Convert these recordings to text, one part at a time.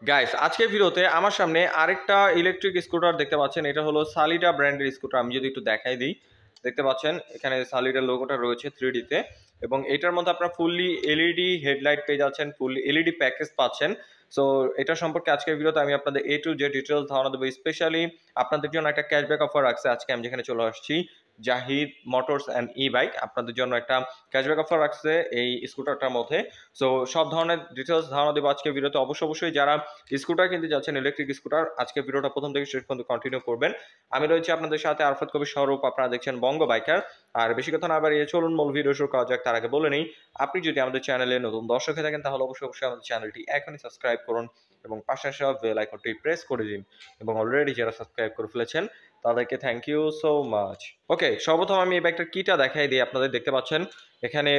Guys আজকের ভিডিওতে আমার সামনে আরেকটা ইলেকট্রিক স্কুটার দেখতে পাচ্ছেন। এটা হলো সালিডা ব্র্যান্ডের স্কুটার। আমি যদি একটু দেখাই দিই, দেখতে পাচ্ছেন এখানে সালিডার লোগোটা রয়েছে 3D তে, এবং এটার মধ্যে আপনারা ফুললি এলইডি হেডলাইট পেয়ে যাচ্ছেন, ফুললি এলইডি প্যাকেজ পাচ্ছেন। সো এটা সম্পর্কে আজকের ভিডিওতে আমি আপনাদের A to Z ডিটেলস ধারণা দেবো। স্পেশালি আপনাদের জন্য একটা ক্যাশব্যাক অফার রাখছে আজকে আমি যেখানে চলে আসছি Zahid motors and e bike. আপনাদের জন্য একটা ক্যাশব্যাক অফার রাখছে এই স্কুটারটার মধ্যে। সো সব ধরনের ডিটেলস ধারণা দেবো আজকের ভিডিওতে। অবশ্যই যারা স্কুটার কিনতে যাচ্ছেন, ইলেকট্রিক স্কুটার, আজকে ভিডিওটা প্রথম থেকে শেষ পর্যন্ত কন্টিনিউ করবেন। আমি রয়েছি আপনাদের সাথে আরফাত কবির স্বরূপ, আপনারা দেখছেন বঙ্গ বাইকার। আর বেশি কথা না বাড়িয়ে চলুন মূল ভিডিও শুরু করা যাক। তার আগে বলে নেই, আপনি যদি আমাদের চ্যানেলে নতুন দর্শক হয়ে থাকেন তাহলে অবশ্যই আমাদের চ্যানেলটি এখনই সাবস্ক্রাইব করুন এবং পাশে আসা বেল আইকনটি প্রেস করে দিন। এবং অলরেডি যারা সাবস্ক্রাইব করে ফেলেছেন তাদেরকে থ্যাংক ইউ সো মাচ। ওকে, সর্বপ্রথম আমি এই বাইকটার কিটা দেখাই দিই আপনাদের। দেখতে পাচ্ছেন এখানে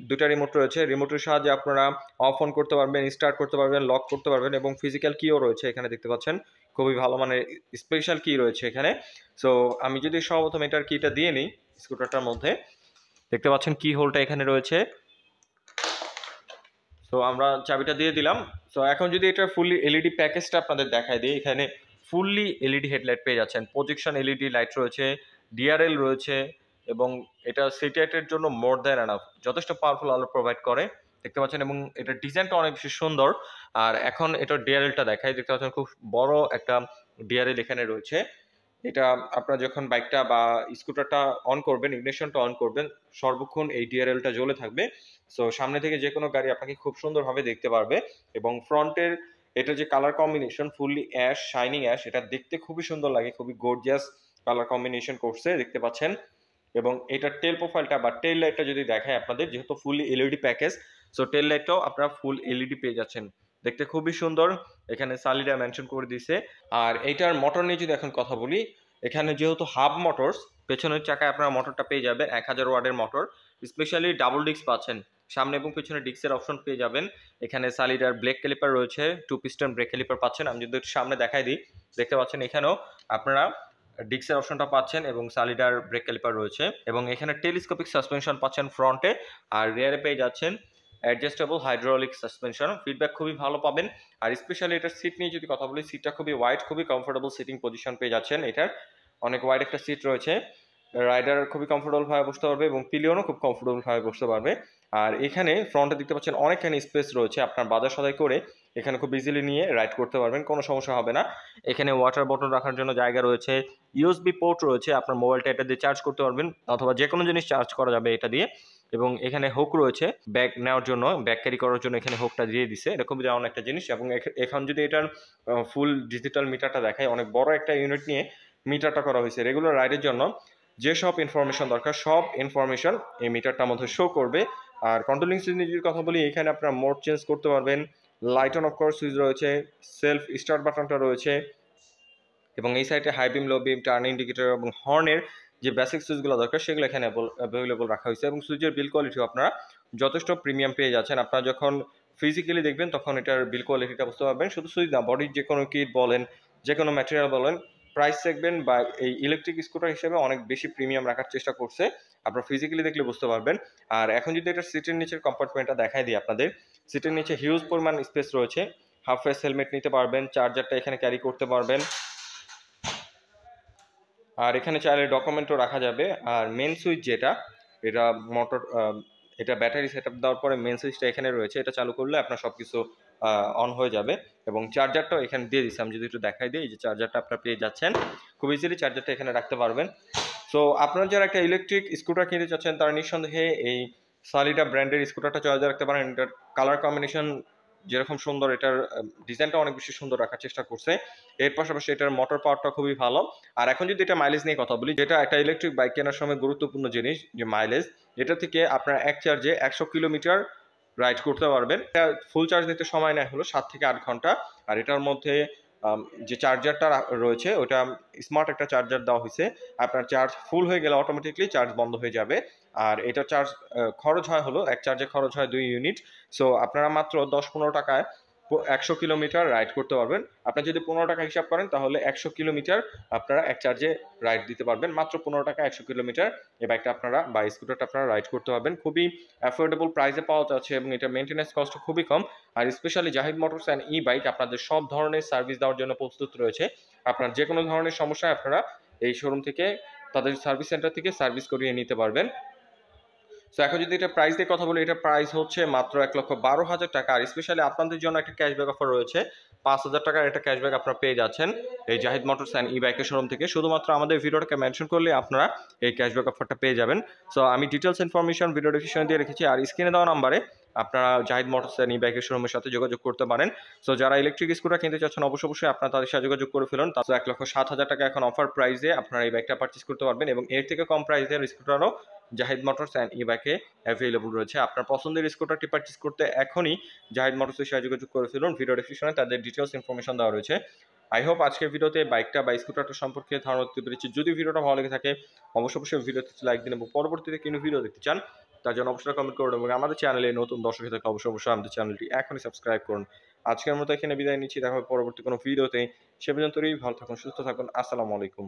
দুটা রিমোট রয়েছে। রিমোটের সাহায্যে আপনারা অফ অন করতে পারবেন, স্টার্ট করতে পারবেন, লক করতে পারবেন, এবং ফিজিক্যাল কিও রয়েছে এখানে। দেখতে পাচ্ছেন খুবই ভালো মানের স্পেশাল কি রয়েছে এখানে। সো আমি যদি সর্বপ্রথম এটার কিটা দিয়ে নিই স্কুটারটার মধ্যে, দেখতে পাচ্ছেন কি হোলটা এখানে রয়েছে। সো আমরা চাবিটা দিয়ে দিলাম। সো এখন যদি এটা ফুললি এলইডি প্যাকেজটা আপনাদের দেখাই দিই, এখানে ফুললি এলইডি হেডলাইট পেয়ে যাচ্ছেন, প্রজেকশন এলইডি লাইট রয়েছে, ডিআরএল রয়েছে, এবং এটা সিটি লাইটের জন্য মোর দ্যান এনাফ, যথেষ্ট পাওয়ারফুল আলো প্রোভাইড করে। দেখতে পাচ্ছেন, এবং এটার ডিজাইনটা অনেক বেশি সুন্দর। আর এখন এটার ডিআরএলটা দেখাই। দেখতে পাচ্ছেন খুব বড় একটা ডিআরএল এখানে রয়েছে। এটা আপনারা যখন বাইকটা বা স্কুটারটা অন করবেন, ইগনিশনটা অন করবেন, সর্বক্ষণ এই ডিআরএলটা জ্বলে থাকবে। সো সামনে থেকে যে কোনো গাড়ি আপনাকে খুব সুন্দরভাবে দেখতে পারবে। এবং ফ্রন্টের এটা যে colour combination fully ash, shining ash, এটা দেখতে খুবই সুন্দর লাগে, খুবই গর্জিয়াস কালার কম্বিনেশন করছে, দেখতে পাচ্ছেন। এবং এটার টেল প্রোফাইলটা বা টেল লাইটটা যদি দেখায় আপনাদের, যেহেতু fully LED package, so tail লাইটটাও আপনারা ফুল এলইডি পেয়ে যাচ্ছেন, দেখতে খুবই সুন্দর। এখানে সালিডা মেনশন করে দিছে। আর এইটার মোটর নিয়ে যদি এখন কথা বলি, এখানে যেহেতু হাব মোটরস, পেছনের চাকায় আপনারা মোটরটা পেয়ে যাবেন 1000 ওয়াটের মোটর। স্পেশালি ডাবল ডিস্ক পাচ্ছেন, সামনে এবং পেছনে ডিস্কের অপশন পেয়ে যাবেন। এখানে সালিডার ব্রেক ক্যালিপার রয়েছে, 2 পিস্টন ব্রেক ক্যালিপার পাচ্ছেন। আমি যদি সামনে দেখাই দিই, দেখতে পাচ্ছেন এখানেও আপনারা ডিস্কের অপশনটা পাচ্ছেন এবং সালিডার ব্রেক ক্যালিপার রয়েছে। এবং এখানে টেলিস্কোপিক সাসপেনশন পাচ্ছেন ফ্রন্টে, আর রিয়ারে পেয়ে যাচ্ছেন অ্যাডজাস্টেবল হাইড্রোলিক সাসপেনশন। ফিডব্যাক খুবই ভালো পাবেন। আর স্পেশালি এটার সিট নিয়ে যদি কথা বলি, সিটটা খুবই ওয়াইড, খুবই কমফোর্টেবল সিটিং পজিশন পেয়ে যাচ্ছেন। এটার অনেক ওয়াইড একটা সিট রয়েছে, রাইডার খুবই কমফোর্টেবল ভাবে বসতে পারবে এবং পিলিয়নও খুব কমফোর্টেবল ভাবে বসতে পারবে। আর এখানে ফ্রন্টে দেখতে পাচ্ছেন অনেকখানি স্পেস রয়েছে, আপনার বাজার সদাই করে এখানে খুব ইজিলি নিয়ে রাইড করতে পারবেন, কোনো সমস্যা হবে না। এখানে ওয়াটার বটল রাখার জন্য জায়গা রয়েছে, ইউএসবি পোর্ট রয়েছে, আপনার মোবাইলটা এটা দিয়ে চার্জ করতে পারবেন, অথবা যে কোনো জিনিস চার্জ করা যাবে এটা দিয়ে। এবং এখানে হুক রয়েছে ব্যাগ নেওয়ার জন্য, ব্যাগ ক্যারি করার জন্য এখানে হুকটা দিয়ে দিছে, এটা খুবই দারুণ একটা জিনিস। এবং এখন যদি এটার ফুল ডিজিটাল মিটারটা দেখায়, অনেক বড় একটা ইউনিট নিয়ে মিটারটা করা হয়েছে। রেগুলার রাইডের জন্য যে সব ইনফরমেশন দরকার, সব ইনফরমেশন এই মিটারটার মধ্যে শো করবে। আর কন্ট্রোলিং সুইচ নিয়ে যদি কথা বলি, এখানে আপনারা মোড চেঞ্জ করতে পারবেন, লাইট অন অফ করার সুইচ রয়েছে, সেলফ স্টার্ট বাটনটা রয়েছে, এবং এই সাইডে হাই বিম, লো বিম, টার্ন ইন্ডিকেটর এবং হর্নের যে বেসিক সুইচগুলো দরকার সেগুলো এখানে অ্যাভেলেবল রাখা হয়েছে। এবং সুইচের বিল কোয়ালিটিও আপনারা যথেষ্ট প্রিমিয়াম পেয়ে যাচ্ছেন। আপনারা যখন ফিজিক্যালি দেখবেন তখন এটার বিল কোয়ালিটিটা বুঝতে পারবেন। শুধু সুইচ না, বডির যে কোনো কিট বলেন, যে কোনো ম্যাটেরিয়াল বলেন, প্রাইস দেখবেন বা এই ইলেকট্রিক স্কুটার হিসেবে অনেক বেশি প্রিমিয়াম রাখার চেষ্টা করছে, আপনারা ফিজিক্যালি দেখলে বুঝতে পারবেন। আর এখন যদি এটা সিটের নিচের কম্পার্টমেন্টটা দেখাই দিই আপনাদের, সিটের নিচে হিউজ পরিমাণ স্পেস রয়েছে, হাফ ফেস হেলমেট নিতে পারবেন, চার্জারটা এখানে ক্যারি করতে পারবেন, আর এখানে চাইলে ডকুমেন্টও রাখা যাবে। আর মেন সুইচ যেটা, এটা মোটর, এটা ব্যাটারি সেট আপ দেওয়ার পরে মেন সুইচটা এখানে রয়েছে, এটা চালু করলে আপনার সব কিছু অন হয়ে যাবে। এবং চার্জারটাও এখানে দিয়ে দিচ্ছি, আমি যদি একটু দেখাই দিই, এই যে চার্জারটা আপনার পেয়ে যাচ্ছেন, খুব ইজিলি চার্জারটা এখানে রাখতে পারবেন। সো আপনারা যারা একটা ইলেকট্রিক স্কুটার কিনতে চাচ্ছেন তারা নিঃসন্দেহে এই সালিডা ব্র্যান্ডের স্কুটারটা চয়েস রাখতে পারেন। এটার কালার কম্বিনেশন যেরকম সুন্দর, এটার ডিজাইনটা অনেক বেশি সুন্দর রাখার চেষ্টা করছে। এর পাশাপাশি এটার মোটর পাওয়ারটা খুবই ভালো। আর এখন যদি এটা মাইলেজ নিয়ে কথা বলি, যেটা একটা ইলেকট্রিক বাইক কেনার সময় গুরুত্বপূর্ণ জিনিস, যে মাইলেজ, এটা থেকে আপনার এক চার্জে 100 কিলোমিটার রাইড করতে পারবেন। এটা ফুল চার্জ নিতে সময় নেয় হলো 7 থেকে 8 ঘন্টা। আর এটার মধ্যে যে চার্জারটা রয়েছে ওটা স্মার্ট একটা চার্জার দেওয়া হয়েছে, আপনার চার্জ ফুল হয়ে গেলে অটোমেটিকলি চার্জ বন্ধ হয়ে যাবে। আর এটা চার্জ খরচ হয় হলো, এক চার্জে খরচ হয় 2 ইউনিট। সো আপনারা মাত্র 10-15 টাকায় 100 কিলোমিটার রাইড করতে পারবেন। আপনারা যদি 15 টাকা হিসাব করেন তাহলে 100 কিলোমিটার আপনারা এক চার্জে রাইড দিতে পারবেন। মাত্র 15 টাকা 100 কিলোমিটার এই বাইকটা আপনারা বা স্কুটারটা আপনারা রাইড করতে পারবেন। খুবই অ্যাফোর্ডেবল প্রাইসে পাওয়া যাচ্ছে এবং এটা মেইনটেন্যান্স কস্ট খুবই কম। আর specially Zahid motors and e bike আপনাদের সব ধরনের সার্ভিস দেওয়ার জন্য প্রস্তুত রয়েছে। আপনার যে কোনো ধরনের সমস্যায় আপনারা এই শোরুম থেকে তাদের সার্ভিস সেন্টার থেকে সার্ভিস করিয়ে নিতে পারবেন। সো এখন যদি এটা প্রাইস দিয়ে কথা বলি, এটা প্রাইস হচ্ছে মাত্র 1,12,000 টাকা। আর স্পেশালি আপনাদের জন্য একটা ক্যাশব্যাক অফার রয়েছে, 5,000 টাকার একটা ক্যাশব্যাক আপনারা পেয়ে যাচ্ছেন এই জাহিদ মোটরস অ্যান্ড ই বাইকের শোরুম থেকে। শুধুমাত্র আমাদের ভিডিওটাকে মেনশন করলে আপনারা এই ক্যাশব্যাক অফারটা পেয়ে যাবেন। সো আমি ডিটেলস ইনফরমেশন ভিডিও ডিসক্রিপশনে দিয়ে রেখেছি, আর স্ক্রিনে দেওয়া নাম্বারে আপনারা জাহিদ মোটরস অ্যান্ড ই বাইকের শোরুমের সাথে যোগাযোগ করতে পারেন। সো যারা ইলেকট্রিক স্কুটার কিনতে চাচ্ছেন অবশ্যই আপনারা তাদের সাথে যোগাযোগ করে ফেলুন। তাছাড়া 1,07,000 টাকা এখন অফার প্রাইসে আপনারা এই বাইকটা পারচেস করতে পারবেন এবং এর থেকে কম প্রাইসের স্কুটারও জাহিদ মোটরস অ্যান্ড ই বাইকে অ্যাভেলেবল রয়েছে। আপনার পছন্দের স্কুটারটি পারচেস করতে এখনই জাহিদ মোটরসের সাথে যোগাযোগ করে ফেলুন। ভিডিও ডেসক্রিপশনে তাদের ডিটেলস ইনফরমেশন দেওয়া রয়েছে। আই হোপ আজকের ভিডিওতে বাইকটা বা স্কুটারটা সম্পর্কে ধারণা দিতে পেরেছি। যদি ভিডিওটা ভালো লেগে থাকে অবশ্যই ভিডিওতে লাইক দিন এবং পরবর্তীতে কোনো ভিডিও দেখতে চান তার জন্য অবশ্যই কমেন্ট করুন এবং আমাদের চ্যানেলে নতুন দর্শক হয়ে থাকে অবশ্যই আমাদের চ্যানেলটি এখনই সাবস্ক্রাইব করুন। আজকের মতো এখানে বিদায় নিচ্ছি, দেখা হবে পরবর্তী কোনো ভিডিওতে। সে পর্যন্তই ভালো থাকুন, সুস্থ থাকুন। আসসালামু আলাইকুম।